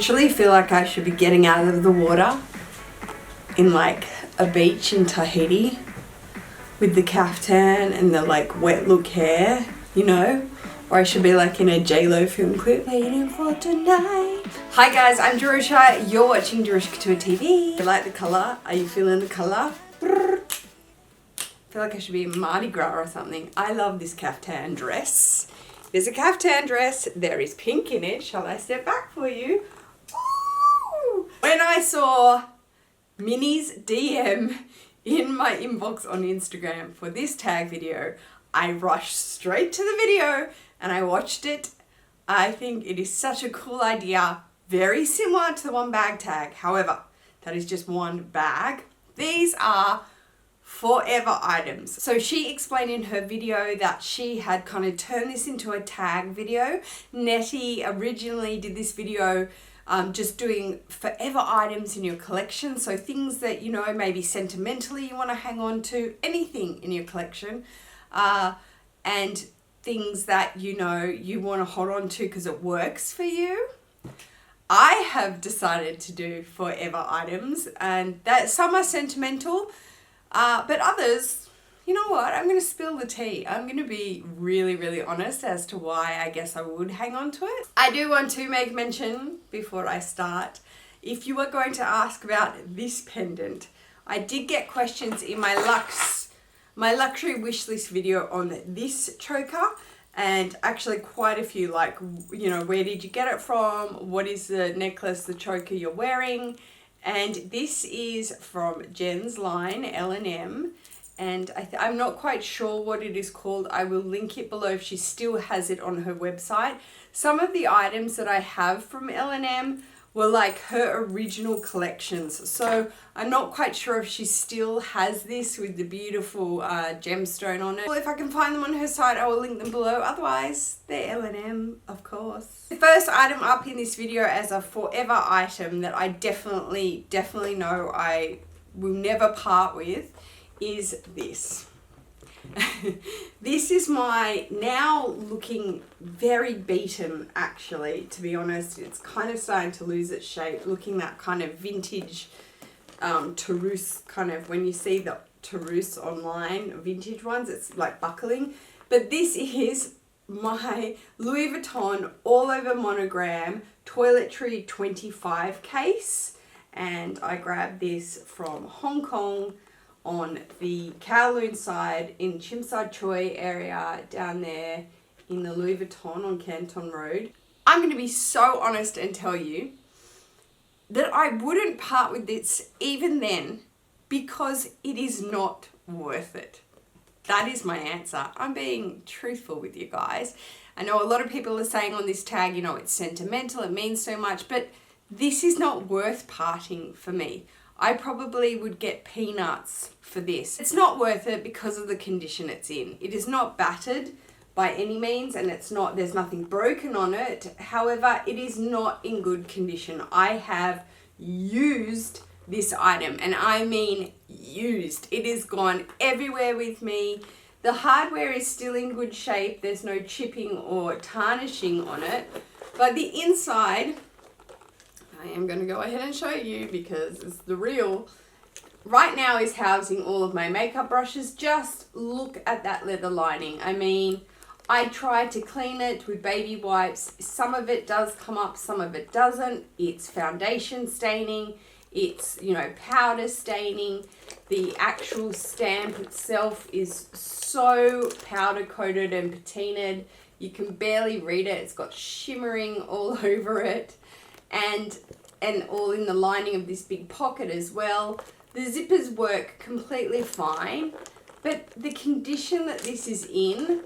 literally feel like I should be getting out of the water in like a beach in Tahiti with the caftan and the like wet look hair, you know? Or I should be like in a J-Lo film clip. Waiting for tonight. Hi guys, I'm Jerusha. You're watching Jerusha Couture TV. You like the colour? Are you feeling the colour? I feel like I should be in Mardi Gras or something. I love this caftan dress. There's a caftan dress. There is pink in it. Shall I step back for you? Ooh. When I saw Minnie's DM in my inbox on Instagram for this tag video, I rushed straight to the video and I watched it. I think it is such a cool idea. Very similar to the one bag tag. However, that is just one bag. These are forever items. So she explained in her video that she had kind of turned this into a tag video. Nettie originally did this video just doing forever items in your collection. So things that, you know, maybe sentimentally you want to hang on to, anything in your collection. And things that, you know, you want to hold on to because it works for you. I have decided to do forever items, and that some are sentimental, but others, you know what, I'm going to spill the tea. I'm going to be really, really honest as to why I guess I would hang on to it. I do want to make mention before I start, if you are going to ask about this pendant, I did get questions in my luxury wish list video on this choker, and actually quite a few, like, you know, where did you get it from? What is the necklace, the choker you're wearing? And this is from Jenn's line, L&M, and I'm not quite sure what it is called. I will link it below if she still has it on her website. Some of the items that I have from L&M were like her original collections, so I'm not quite sure if she still has this with the beautiful gemstone on it. Well, if I can find them on her site, I will link them below. Otherwise, they're L&M, of course. The first item up in this video as a forever item that I definitely know I will never part with is this. This is my now looking very beaten, actually, to be honest. It's kind of starting to lose its shape, looking that kind of vintage Toulouse kind of, when you see the Toulouse online, vintage ones, it's like buckling. But this is my Louis Vuitton all over monogram toiletry 25 case, and I grabbed this from Hong Kong on the Kowloon side in Tsim Sha Tsui area down there in the Louis Vuitton on Canton Road. I'm going to be so honest and tell you that I wouldn't part with this even then because it is not worth it. That is my answer. I'm being truthful with you guys. I know a lot of people are saying on this tag, you know, it's sentimental, it means so much, but this is not worth parting for me. I probably would get peanuts for this. It's not worth it because of the condition it's in. It is not battered by any means, and there's nothing broken on it. However, it is not in good condition. I have used this item, and I mean used. It has gone everywhere with me. The hardware is still in good shape. There's no chipping or tarnishing on it, but the inside, I am going to go ahead and show you because it's the real. Right now is housing all of my makeup brushes. Just look at that leather lining. I mean, I tried to clean it with baby wipes. Some of it does come up, some of it doesn't. It's foundation staining. It's, you know, powder staining. The actual stamp itself is so powder coated and patinaed. You can barely read it. It's got shimmering all over it. And all in the lining of this big pocket as well. The zippers work completely fine, but the condition that this is in,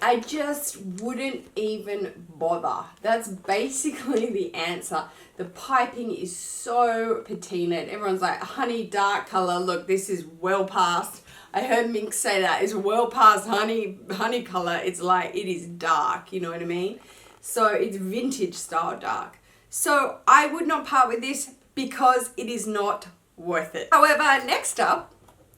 I just wouldn't even bother. That's basically the answer. The piping is so patinaed. Everyone's like, honey, dark color. Look, this is well past. I heard Mink say that. It's well past honey color. It's like, it is dark, you know what I mean? So it's vintage style dark. So I would not part with this because it is not worth it. However, next up,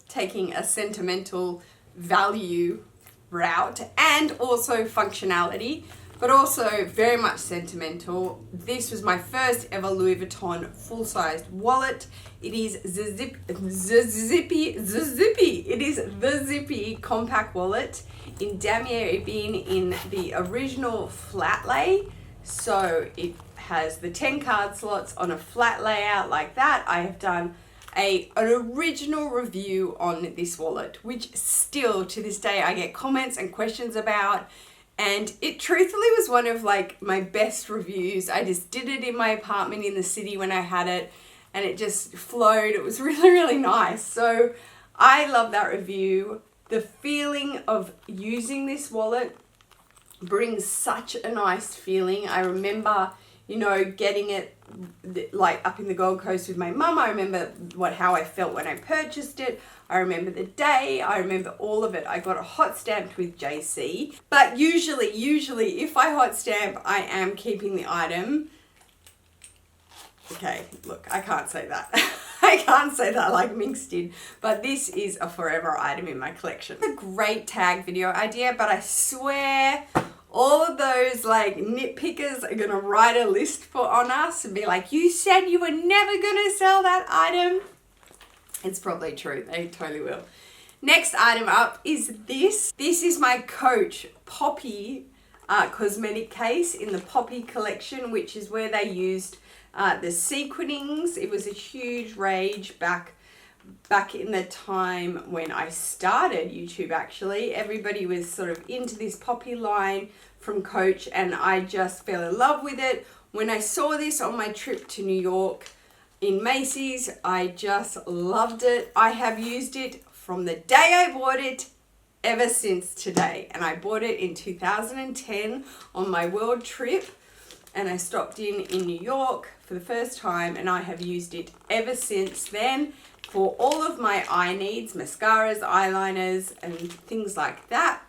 taking a sentimental value route and also functionality, but also very much sentimental. This was my first ever Louis Vuitton full-sized wallet. It is the Zippy compact wallet in damier ebene in the original flat lay. So it has the 10 card slots on a flat layout like that. I have done an original review on this wallet, which still to this day I get comments and questions about. And it truthfully was one of like my best reviews. I just did it in my apartment in the city when I had it, and it just flowed. It was really, really nice. So I love that review. The feeling of using this wallet brings such a nice feeling. I remember, you know, getting it like up in the Gold Coast with my mum. I remember how I felt when I purchased it. I remember the day. I remember all of it. I got it hot stamped with JC. But usually if I hot stamp, I am keeping the item. Okay, look, I can't say that. I can't say that like Minx did, but this is a forever item in my collection. It's a great tag video idea, but I swear all of those like nitpickers are gonna write a list on us and be like, you said you were never gonna sell that item. It's probably true, they totally will. Next item up is this. This is my Coach Poppy cosmetic case in the Poppy collection, which is where they used the sequinings. It was a huge rage back in the time when I started YouTube actually. Everybody was sort of into this Poppy line from Coach, and I just fell in love with it. When I saw this on my trip to New York in Macy's, I just loved it. I have used it from the day I bought it ever since today, and I bought it in 2010 on my world trip, and I stopped in New York for the first time, and I have used it ever since then for all of my eye needs, mascaras, eyeliners, and things like that.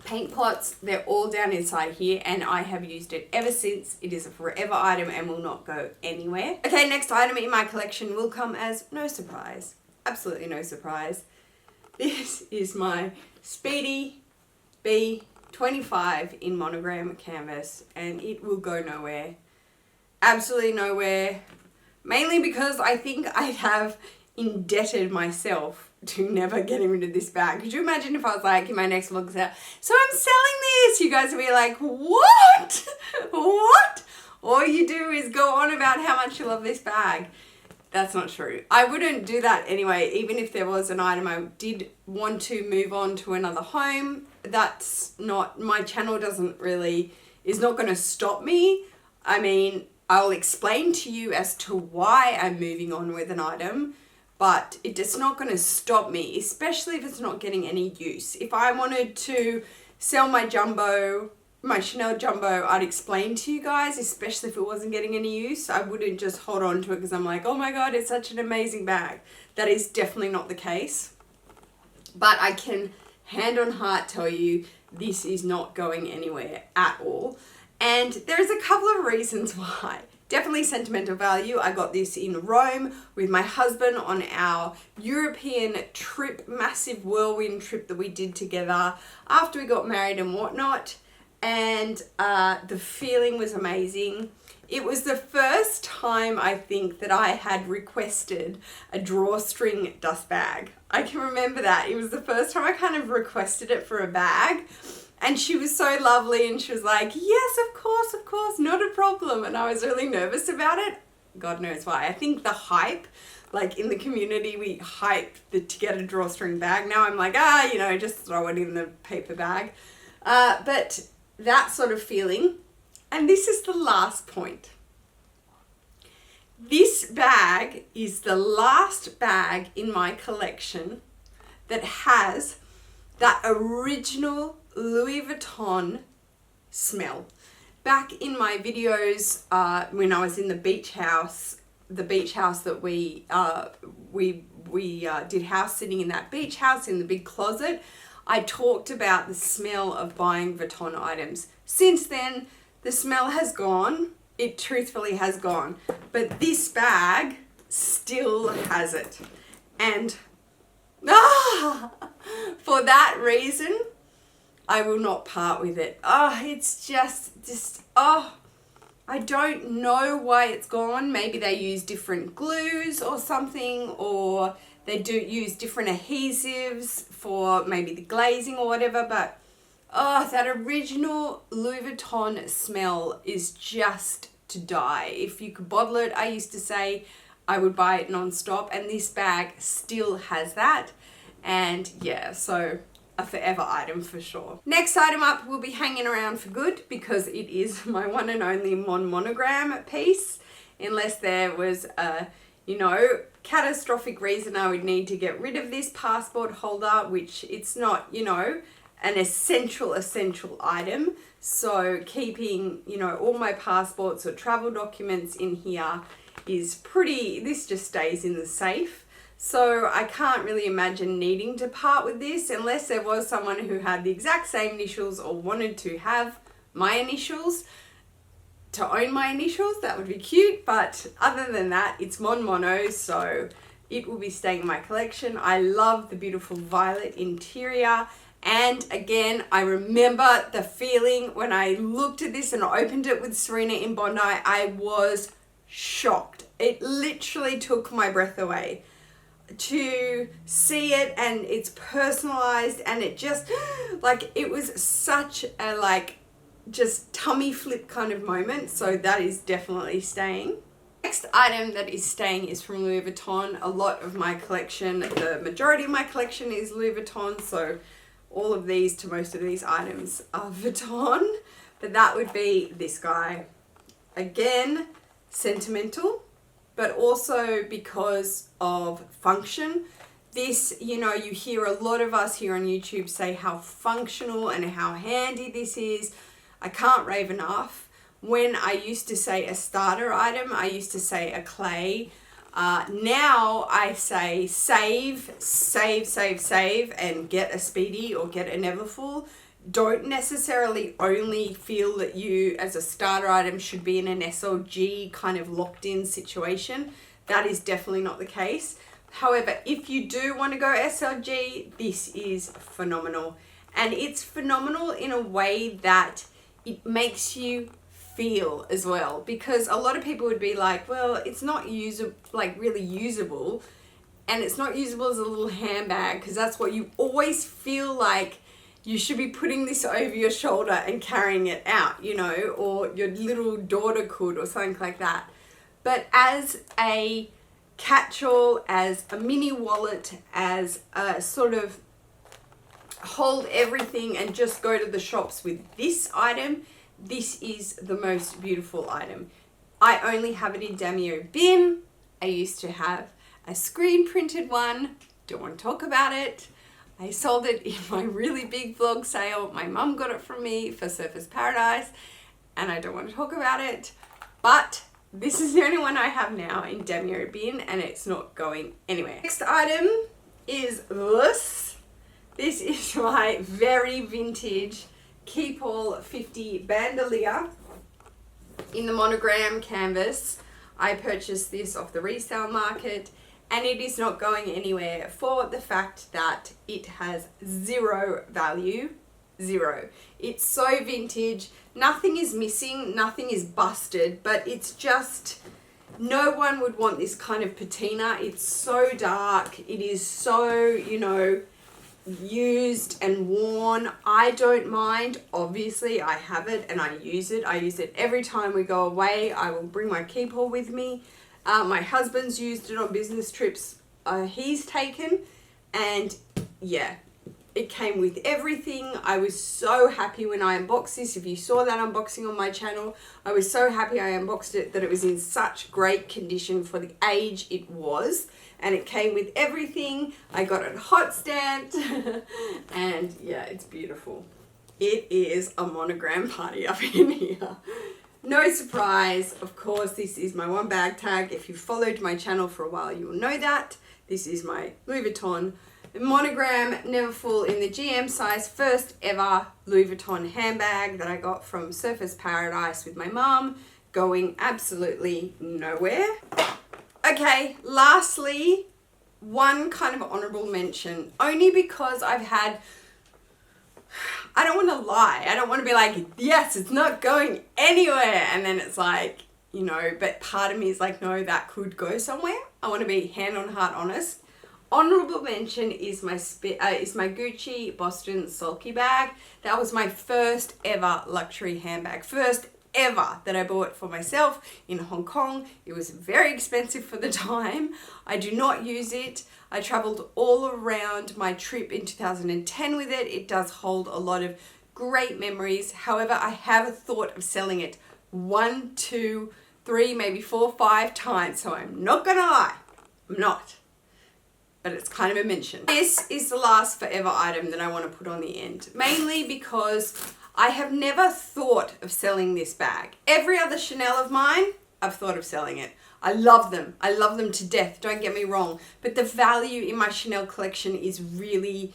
Paint pots, they're all down inside here, and I have used it ever since. It is a forever item and will not go anywhere. Okay, next item in my collection will come as no surprise. Absolutely no surprise. This is my Speedy B25 in monogram canvas, and it will go nowhere. Absolutely nowhere. Mainly because I think I have indebted myself to never getting rid of this bag. Could you imagine if I was like in my next vlog, so I'm selling this? You guys would be like, what? What? All you do is go on about how much you love this bag. That's not true. I wouldn't do that anyway, even if there was an item I did want to move on to another home. That's not, my channel is not going to stop me. I mean, I'll explain to you as to why I'm moving on with an item, but it's not going to stop me, especially if it's not getting any use. If I wanted to sell my Chanel Jumbo, I'd explain to you guys, especially if it wasn't getting any use. I wouldn't just hold on to it because I'm like, oh my God, it's such an amazing bag. That is definitely not the case. But I can hand on heart tell you this is not going anywhere at all. And there's a couple of reasons why. Definitely sentimental value. I got this in Rome with my husband on our European trip, massive whirlwind trip that we did together after we got married and whatnot. And the feeling was amazing. It was the first time I think that I had requested a drawstring dust bag. I can remember that. It was the first time I kind of requested it for a bag. And she was so lovely and she was like, yes, of course, not a problem. And I was really nervous about it. God knows why. I think the hype, like in the community, we hype to get a drawstring bag. Now I'm like, you know, just throw it in the paper bag. But that sort of feeling. And this is the last point. This bag is the last bag in my collection that has that original Louis Vuitton smell. Back in my videos when I was in the beach house that we did house sitting in that beach house in the big closet, I talked about the smell of buying Vuitton items. Since then, the smell has gone. It truthfully has gone. But this bag still has it. And for that reason, I will not part with it. It's just, I don't know why it's gone. Maybe they use different glues or something, or they do use different adhesives for maybe the glazing or whatever, but that original Louis Vuitton smell is just to die. If you could bottle it, I used to say I would buy it non-stop, and this bag still has that. And yeah, so a forever item for sure. Next item up will be hanging around for good because it is my one and only monogram piece. Unless there was a, you know, catastrophic reason I would need to get rid of this passport holder, which it's not, you know, an essential item. So keeping, you know, all my passports or travel documents in here is pretty, this just stays in the safe. So I can't really imagine needing to part with this unless there was someone who had the exact same initials or wanted to have my initials, to own my initials. That would be cute, but other than that, it's mono, so it will be staying in my collection. I love the beautiful violet interior. And again, I remember the feeling when I looked at this and opened it with Serena in Bondi. I was shocked. It literally took my breath away to see it, and it's personalized, and it just, like, it was such a, like, just tummy flip kind of moment. So that is definitely staying. Next item that is staying is from Louis Vuitton. A lot of my collection, the majority of my collection is Louis Vuitton, so all of these to most of these items are Vuitton, but that would be this guy. Again, sentimental, but also because of function. This, you know, you hear a lot of us here on YouTube say how functional and how handy this is. I can't rave enough. When I used to say a starter item, I used to say a clay. Now I say save, and get a Speedy or get a Neverfull. Don't necessarily only feel that you as a starter item should be in an SLG kind of locked in situation. That is definitely not the case. However, if you do want to go SLG, this is phenomenal. And it's phenomenal in a way that it makes you feel as well, because a lot of people would be like, well, it's not usable, like really usable, and it's not usable as a little handbag, because that's what you always feel like. You should be putting this over your shoulder and carrying it out, you know, or your little daughter could, or something like that. But as a catch-all, as a mini wallet, as a sort of hold everything and just go to the shops with this item, this is the most beautiful item. I only have it in Damier Bin. I used to have a screen printed one. Don't want to talk about it. I sold it in my really big vlog sale. My mum got it from me for Surface Paradise, and I don't want to talk about it. But this is the only one I have now in Damier Bin, and it's not going anywhere. Next item is this. This is my very vintage Keep All 50 bandolier in the monogram canvas. I purchased this off the resale market, and it is not going anywhere for the fact that it has zero value. Zero. It's so vintage. Nothing is missing, nothing is busted, but it's just, no one would want this kind of patina. It's so dark. It is so, you know, used and worn. I don't mind. Obviously, I have it and I use it. I use it every time we go away. I will bring my Keep All with me. My husband's used it on business trips he's taken, and yeah, it came with everything. I was so happy when I unboxed this. If you saw that unboxing on my channel, I was so happy I unboxed it, that it was in such great condition for the age it was, and it came with everything. I got it hot stamped and yeah, it's beautiful. It is a monogram party up in here. No surprise, of course, this is my one bag tag. If you've followed my channel for a while, you will know that. This is my Louis Vuitton monogram Neverfull in the GM size, first ever Louis Vuitton handbag that I got from Surface Paradise with my mum, going absolutely nowhere. Okay, lastly, one kind of honorable mention, only because I've had I don't want to lie. I don't want to be like, yes, it's not going anywhere. And then it's like, you know, but part of me is like, no, that could go somewhere. I want to be hand on heart honest. Honorable mention is my Gucci Boston Sulky bag. That was my first ever luxury handbag. First ever that I bought for myself in Hong Kong. It was very expensive for the time. I do not use it. I traveled all around my trip in 2010 with it. It does hold a lot of great memories. However, I have a thought of selling it 1, 2, 3, maybe 4, 5 times. So I'm not gonna lie. I'm not. But it's kind of a mention. This is the last forever item that I want to put on the end. Mainly because I have never thought of selling this bag. Every other Chanel of mine, I've thought of selling it. I love them. I love them to death, don't get me wrong. But the value in my Chanel collection is really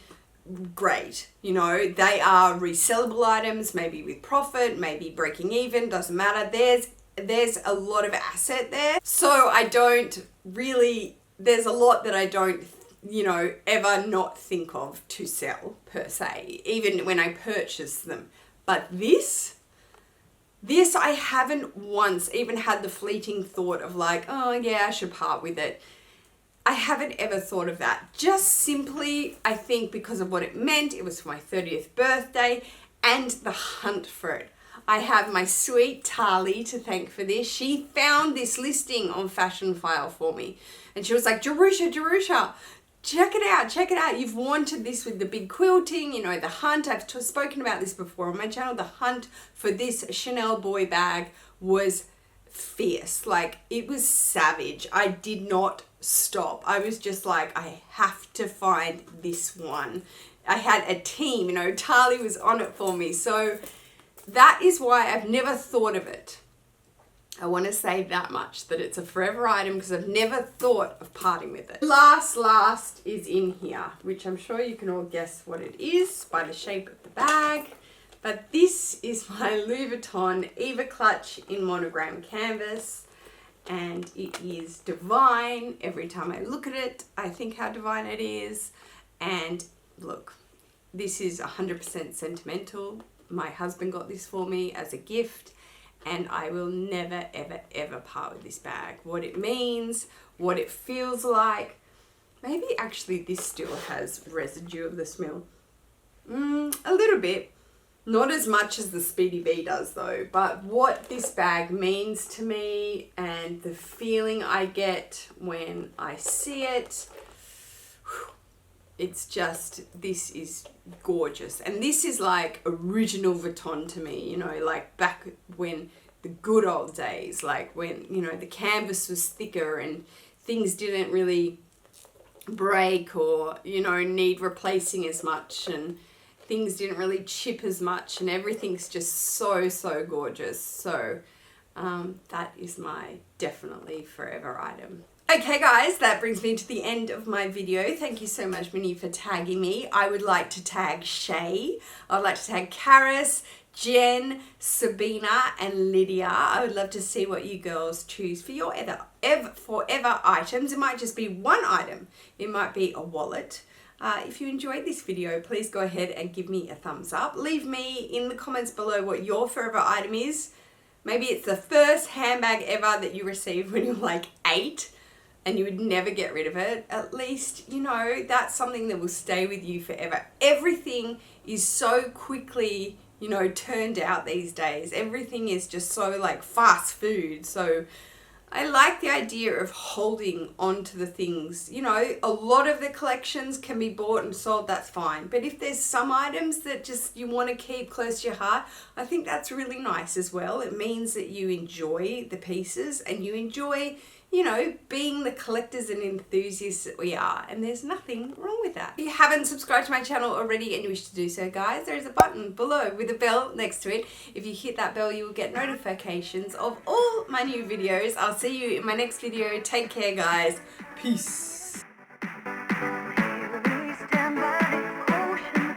great. You know, they are resellable items, maybe with profit, maybe breaking even, doesn't matter. There's a lot of asset there. So I don't really, there's a lot that I don't, you know, ever not think of to sell per se, even when I purchase them. But this I haven't once even had the fleeting thought of like, oh yeah, I should part with it. I haven't ever thought of that. Just simply, I think because of what it meant. It was for my 30th birthday and the hunt for it. I have my sweet Tali to thank for this. She found this listing on FASHIONPHILE for me. And she was like, Jerusha, check it out. You've wanted this with the big quilting, you know, the hunt. I've spoken about this before on my channel. The hunt for this Chanel boy bag was fierce. Like, it was savage. I did not stop. I was just like, I have to find this one. I had a team, you know, Tali was on it for me. So that is why I've never thought of it. I want to say that much, that it's a forever item because I've never thought of parting with it. Last is in here, which I'm sure you can all guess what it is by the shape of the bag. But this is my Louis Vuitton Eva Clutch in monogram canvas. And it is divine. Every time I look at it, I think how divine it is. And look, this is 100% sentimental. My husband got this for me as a gift. And I will never, ever, ever part with this bag. What it means, what it feels like. Maybe actually this still has residue of the smell. A little bit. Not as much as the Speedy Bee does though. But what this bag means to me and the feeling I get when I see it. It's just, this is gorgeous. And this is like original Vuitton to me, you know, like back when the good old days, like when, you know, the canvas was thicker and things didn't really break or, you know, need replacing as much and things didn't really chip as much and everything's just so, so gorgeous. So that is my definitely forever item. Okay guys, that brings me to the end of my video. Thank you so much, Minnie, for tagging me. I would like to tag Shea. I would like to tag Charis, Jenn, Sabina, and Lydia. I would love to see what you girls choose for your forever items. It might just be one item. It might be a wallet. If you enjoyed this video, please go ahead and give me a thumbs up. Leave me in the comments below what your forever item is. Maybe it's the first handbag ever that you received when you were like 8. And you would never get rid of it. At least, you know, that's something that will stay with you forever. Everything is so quickly, you know, turned out these days. Everything is just so like fast food. So I like the idea of holding on to the things. You know, a lot of the collections can be bought and sold, that's fine. But if there's some items that just you want to keep close to your heart, I think that's really nice as well. It means that you enjoy the pieces and you enjoy, you know, being the collectors and enthusiasts that we are, and there's nothing wrong with that. If you haven't subscribed to my channel already and you wish to do so, guys, there is a button below with a bell next to it. If you hit that bell, you will get notifications of all my new videos. I'll see you in my next video. Take care, guys. Peace.